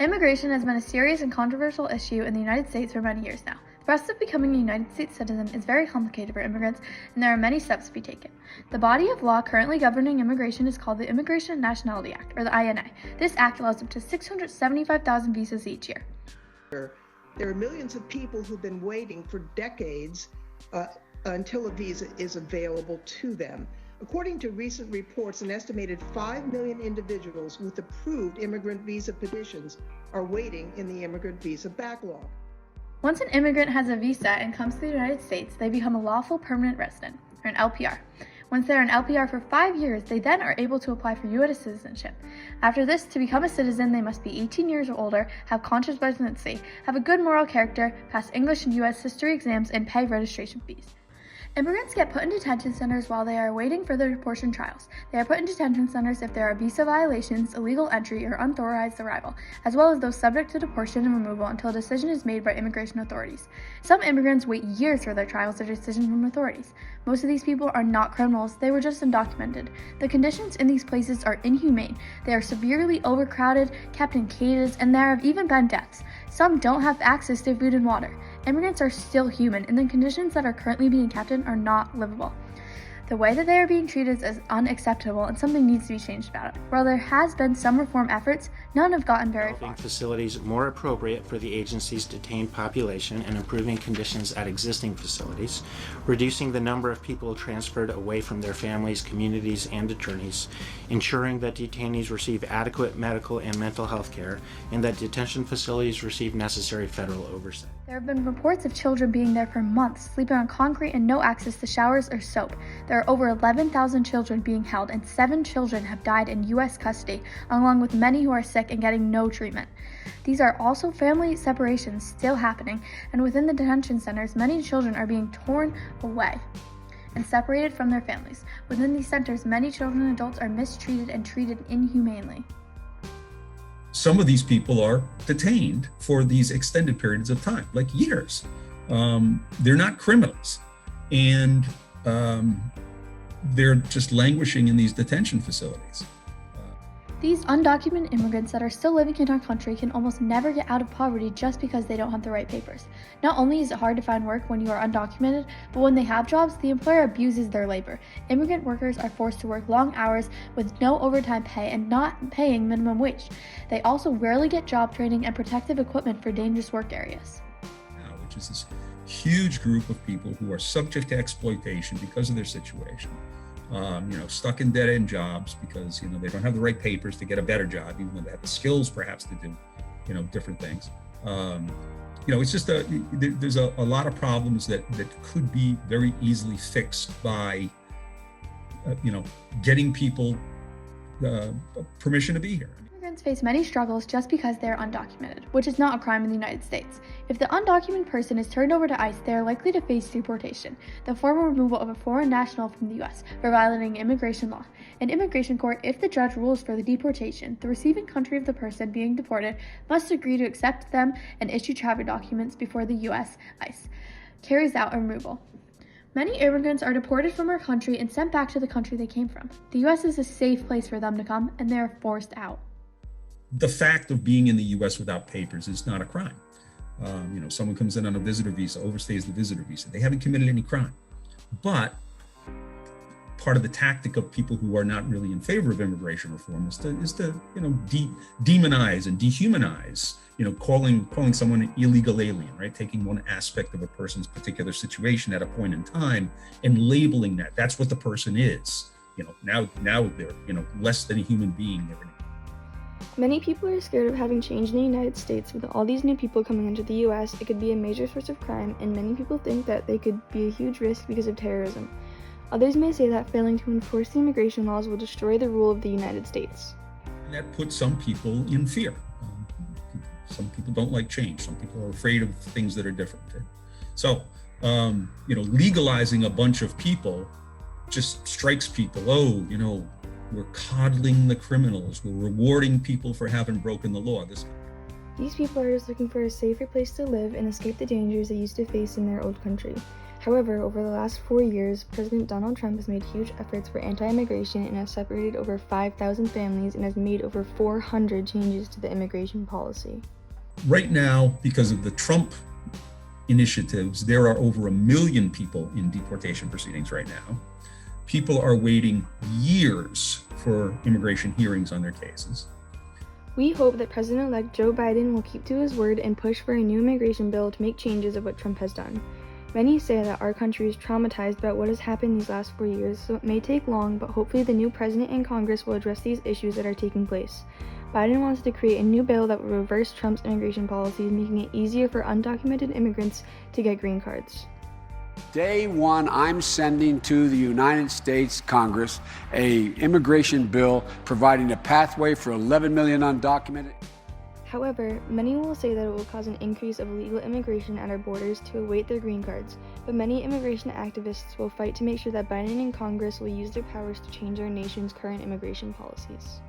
Immigration has been a serious and controversial issue in the United States for many years now. The process of becoming a United States citizen is very complicated for immigrants, and there are many steps to be taken. The body of law currently governing immigration is called the Immigration and Nationality Act, or the INA. This act allows up to 675,000 visas each year. There are millions of people who've been waiting for decades until a visa is available to them. According to recent reports, an estimated 5 million individuals with approved immigrant visa petitions are waiting in the immigrant visa backlog. Once an immigrant has a visa and comes to the United States, they become a lawful permanent resident, or an LPR. Once they're an LPR for 5 years, they then are able to apply for U.S. citizenship. After this, to become a citizen, they must be 18 years or older, have conscious residency, have a good moral character, pass English and U.S. history exams, and pay registration fees. Immigrants get put in detention centers while they are waiting for their deportation trials. They are put in detention centers if there are visa violations, illegal entry, or unauthorized arrival, as well as those subject to deportation and removal until a decision is made by immigration authorities. Some immigrants wait years for their trials or decision from authorities. Most of these people are not criminals, they were just undocumented. The conditions in these places are inhumane. They are severely overcrowded, kept in cages, and there have even been deaths. Some don't have access to food and water. Immigrants are still human, and the conditions that are currently being kept in are not livable. The way that they are being treated is unacceptable, and something needs to be changed about it. While there has been some reform efforts, none have gotten very far. Developing facilities more appropriate for the agency's detained population and improving conditions at existing facilities, reducing the number of people transferred away from their families, communities, and attorneys, ensuring that detainees receive adequate medical and mental health care, and that detention facilities receive necessary federal oversight. There have been reports of children being there for months, sleeping on concrete and no access to showers or soap. There are over 11,000 children being held, and 7 children have died in U.S. custody, along with many who are sick and getting no treatment. These are also family separations still happening, and within the detention centers, many children are being torn away and separated from their families. Within these centers, many children and adults are mistreated and treated inhumanely. Some of these people are detained for these extended periods of time, like years. They're not criminals, and they're just languishing in these detention facilities. These undocumented immigrants that are still living in our country can almost never get out of poverty just because they don't have the right papers. Not only is it hard to find work when you are undocumented, but when they have jobs, the employer abuses their labor. Immigrant workers are forced to work long hours with no overtime pay and not paying minimum wage. They also rarely get job training and protective equipment for dangerous work areas. Which is this huge group of people who are subject to exploitation because of their situation. Stuck in dead-end jobs because, they don't have the right papers to get a better job, even though they have the skills perhaps to do, different things. It's just there's a lot of problems that could be very easily fixed by, getting people permission to be here. Immigrants face many struggles just because they are undocumented, which is not a crime in the United States. If the undocumented person is turned over to ICE, they are likely to face deportation, the formal removal of a foreign national from the U.S. for violating immigration law. In immigration court, if the judge rules for the deportation, the receiving country of the person being deported must agree to accept them and issue travel documents before the U.S. ICE carries out a removal. Many immigrants are deported from our country and sent back to the country they came from. The U.S. is a safe place for them to come, and they are forced out. The fact of being in the U.S. without papers is not a crime. Someone comes in on a visitor visa, overstays the visitor visa. They haven't committed any crime. But part of the tactic of people who are not really in favor of immigration reform is to demonize and dehumanize, calling someone an illegal alien, right? Taking one aspect of a person's particular situation at a point in time and labeling that. That's what the person is. Now they're, less than a human being. Many people are scared of having change in the United States. With all these new people coming into the U.S., it could be a major source of crime, and many people think that they could be a huge risk because of terrorism. Others may say that failing to enforce the immigration laws will destroy the rule of the United States. And that puts some people in fear. Some people don't like change. Some people are afraid of things that are different. So, legalizing a bunch of people just strikes people. We're coddling the criminals. We're rewarding people for having broken the law. These people are just looking for a safer place to live and escape the dangers they used to face in their old country. However, over the last 4 years, President Donald Trump has made huge efforts for anti-immigration and has separated over 5,000 families and has made over 400 changes to the immigration policy. Right now, because of the Trump initiatives, there are over 1 million people in deportation proceedings right now. People are waiting years for immigration hearings on their cases. We hope that President-elect Joe Biden will keep to his word and push for a new immigration bill to make changes of what Trump has done. Many say that our country is traumatized about what has happened these last 4 years, so it may take long, but hopefully the new president and Congress will address these issues that are taking place. Biden wants to create a new bill that will reverse Trump's immigration policies, making it easier for undocumented immigrants to get green cards. Day one, I'm sending to the United States Congress an immigration bill providing a pathway for 11 million undocumented. However, many will say that it will cause an increase of illegal immigration at our borders to await their green cards, but many immigration activists will fight to make sure that Biden and Congress will use their powers to change our nation's current immigration policies.